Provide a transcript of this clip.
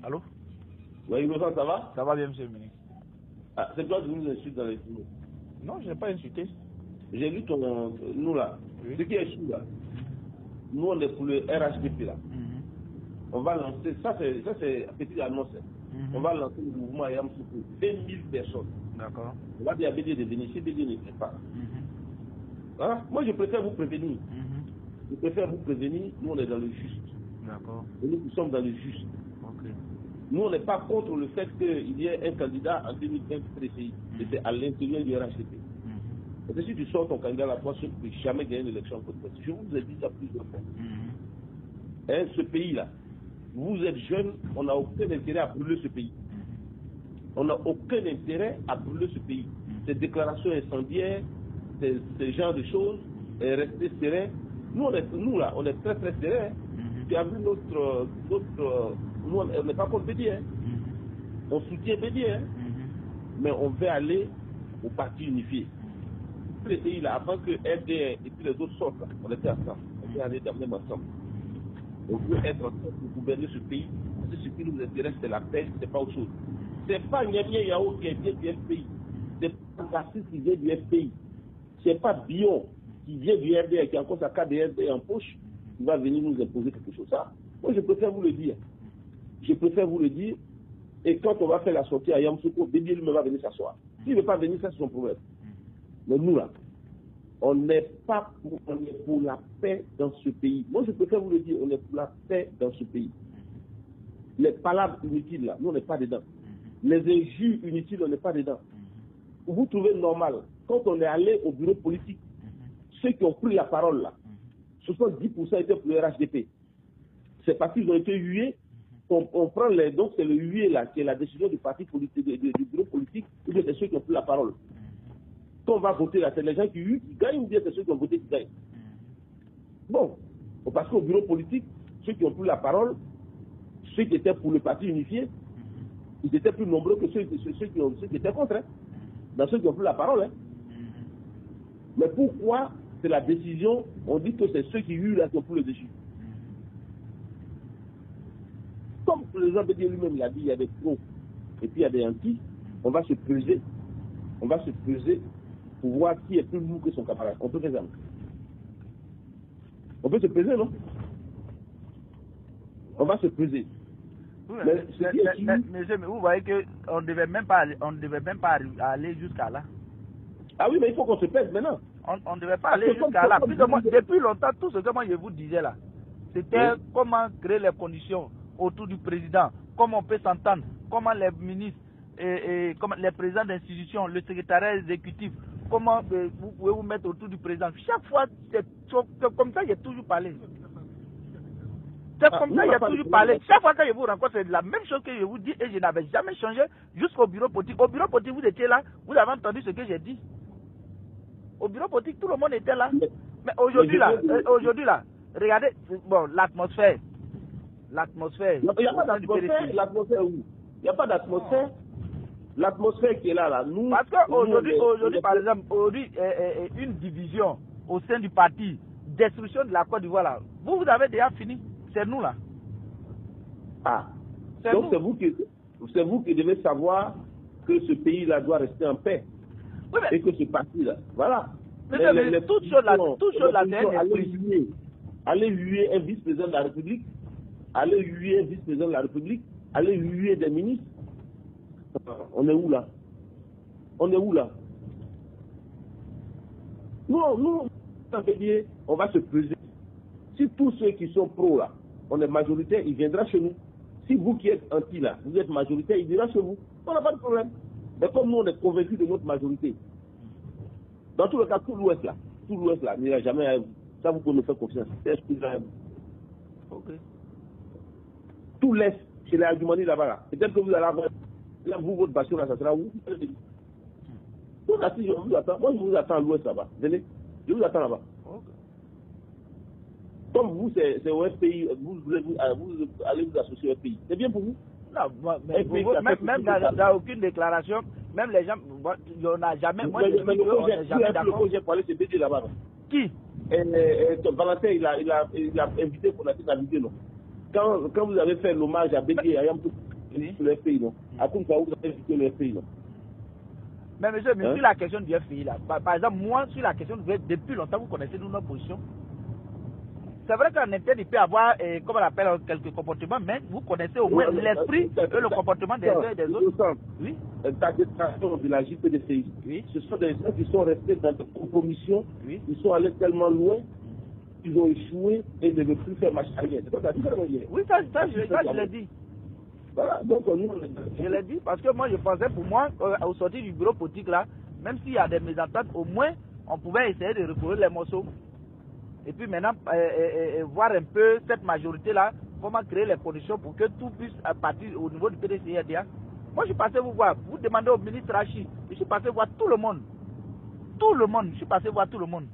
Allô? Oui, Innocent, ça va? Ça va bien, monsieur le ministre. Ah, c'est toi qui nous insultes dans les journaux. Non, je n'ai pas insulté. J'ai lu ton... nous là. Oui. Ce qui est chou là. Nous, on est pour le RHDP là. On va lancer... Ça, c'est petite annonce. On va lancer le mouvement Yamsoukou. 20 000 personnes. D'accord. On va dire à BD de venir. Si BD ne fait pas. Hein? Moi, je préfère vous prévenir. Je préfère vous prévenir. Nous, on est dans le juste. D'accord. Et nous sommes dans le juste. Ok. Nous, on n'est pas contre le fait qu'il y ait un candidat en 2020 précis. Et c'est à l'intérieur du RHDP. Parce que si tu sors ton candidat là, toi, tu ne peux jamais gagner une élection en Côte d'Ivoire. Je vous ai dit ça plusieurs fois. Hein, ce pays-là, vous êtes jeunes, on n'a aucun intérêt à brûler ce pays. On n'a aucun intérêt à brûler ce pays. Ces déclarations incendiaires, ces genres de choses, rester serein. Nous là, on est très très serein. Tu as vu notre nous, on n'est pas contre Bédier. On soutient Bédier. Mais on veut aller au parti unifié. Tous les pays là, avant que FDR et puis les autres sortent, là, on était ensemble. On veut aller dans le même ensemble. On veut être ensemble pour gouverner ce pays. Parce que ce qui nous intéresse, c'est la paix, c'est pas autre chose. C'est pas Niamien Yao qui vient du FPI. C'est pas Gassis qui vient du FPI. C'est pas Bion qui vient du FDR, qui a encore sa carte de FDR en poche, qui va venir nous imposer quelque chose. Ça, moi, je préfère vous le dire. Je préfère vous le dire. Et quand on va faire la sortie à Yamoussoukro, Bédier lui-même va venir s'asseoir. S'il ne veut pas venir, ça c'est son problème. Mais nous là, on est pour la paix dans ce pays. Moi je préfère vous le dire, on est pour la paix dans ce pays. Les palabres inutiles là, nous on n'est pas dedans. Les injures inutiles, on n'est pas dedans. Vous trouvez normal, quand on est allé au bureau politique, ceux qui ont pris la parole là, 70% étaient pour le RHDP. C'est parce qu'ils ont été hués. On prend les, donc c'est le hué là, qui est la décision du parti politique, du bureau politique, ou bien c'est ceux qui ont pris la parole. Quand on va voter là, c'est les gens qui huent qui gagnent, ou bien c'est ceux qui ont voté qui gagnent. Bon, parce qu'au bureau politique, ceux qui ont pris la parole, ceux qui étaient pour le parti unifié, ils étaient plus nombreux que ceux qui étaient contre, hein, dans ceux qui ont pris la parole. Hein. Mais pourquoi c'est la décision, on dit que c'est ceux qui huent là qui ont pris le dessus. Comme le président Bédier lui-même l'a dit, il y a des pros et puis il y a des anti, on va se peser. On va se peser pour voir qui est plus lourd que son camarade. On peut faire ça. On peut se peser, non? On va se peser. Oui, mais vous voyez qu'on ne devait même pas aller jusqu'à là. Ah oui, mais il faut qu'on se pèse maintenant. On ne devait pas aller jusqu'à là. Depuis longtemps, tout ce que moi je vous disais là, c'était comment créer les conditions autour du président, comment on peut s'entendre, comment les ministres et comment les présidents d'institutions, le secrétariat exécutif, comment vous pouvez vous mettre autour du président. Chaque fois, c'est comme ça, j'ai toujours parlé. C'est comme ça, il a toujours parlé. Chaque fois que je vous rencontre, c'est la même chose que je vous dis et je n'avais jamais changé jusqu'au bureau politique. Au bureau politique, vous étiez là, vous avez entendu ce que j'ai dit. Au bureau politique, tout le monde était là. Mais aujourd'hui là, regardez, bon, l'atmosphère. L'atmosphère. Il n'y a pas d'atmosphère. L'atmosphère où? Il n'y a pas d'atmosphère. L'atmosphère qui est là, nous. Parce qu'aujourd'hui, par exemple, une division au sein du parti, destruction de la Côte d'Ivoire là, vous avez déjà fini. C'est nous là. Ah. Donc c'est vous qui devez savoir que ce pays-là doit rester en paix. Oui, mais... Et que ce parti-là. Voilà. Mais toute chose là, allez huer un vice-président de la République, allez huer un vice-président de la République, allez huer des ministres. On est où là? On est où là? Nous, on va se peser. Si tous ceux qui sont pros là, on est majoritaire, il viendra chez nous. Si vous qui êtes anti là, vous êtes majoritaire, il viendra chez vous. On n'a pas de problème. Mais comme nous, on est convaincus de notre majorité, dans tout le cas, tout l'Ouest là, n'ira jamais à vous. Ça, vous pouvez nous faire confiance. C'est exclusif. Ok. Tout l'Est, chez les Adjumani là-bas là. Peut-être que vous allez avoir, là, vous, votre passion là, ça sera où? Je vous attends. Moi, je vous attends à l'Ouest là-bas. Venez. Je vous attends là-bas. Okay. Comme vous, c'est au FPI, vous allez vous associer au FPI. C'est bien pour vous? Non, même dans aucune déclaration, même les gens, on n'a jamais. Moi, je dis qu'on n'est jamais d'accord. J'ai parlé, c'est BD là-bas. Qui? Valentin, il a invité pour la naviguer, non? quand vous avez fait l'hommage à Bédié, à Yamtou, le FPI, non? À Koumfa, vous avez invité le FPI, non? Mais monsieur, mais sur la question du FPI, là, par exemple, moi, sur la question du FPI, depuis longtemps, vous connaissez notre position. C'est vrai qu'en interne, il peut y avoir, comme on appelle, quelques comportements, mais vous connaissez au moins l'esprit et le comportement des uns et des autres. Oui. Ta déclaration de la JPDCI, oui. Ce sont des gens qui sont restés dans des compromissions, oui. Ils sont allés tellement loin, ils ont échoué et ne veulent plus faire marche arrière. C'est pas ça, oui, ça je l'ai dit. Voilà, donc nous, je l'ai dit parce que moi je pensais pour moi, au sortir du bureau politique là, même s'il y a des mésententes, au moins on pouvait essayer de recouvrir les morceaux. Et puis maintenant, voir un peu cette majorité-là, comment créer les conditions pour que tout puisse partir au niveau du PDCRDA. Moi, je suis passé vous voir, vous demandez au ministre Rachi, je suis passé voir tout le monde. Tout le monde, je suis passé voir tout le monde.